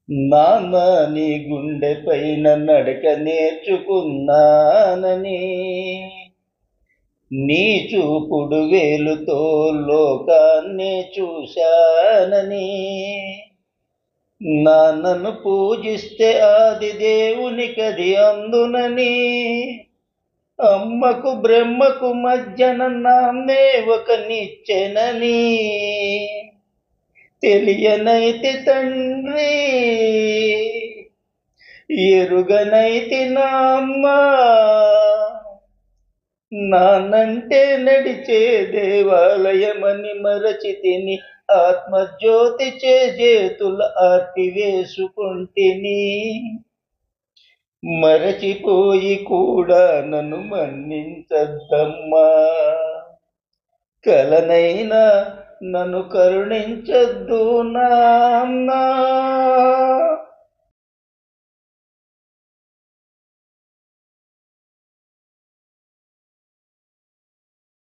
నాన్న నీ గుండె పైన నడక నేర్చుకున్నానని, నీ చూపుడు వేలుతో లోకాన్ని చూశానని, నాన్నను పూజిస్తే ఆది దేవునికది అందునని, అమ్మకు బ్రహ్మకు మధ్యన నాన్నే ఒక నిచ్చెనని తెలియనైతి తండ్రి, ఎరుగనైతి నాన్న, నాన్నంటే నడిచే దేవాలయమని మరచితిని, ఆత్మజ్యోతి చేతుల ఆర్తి వేసుకుంటిని. మరచిపోయి కూడా నన్ను మన్నించద్దమ్మా, కలనైనా నన్ను కరుణించద్దు నాన్నా.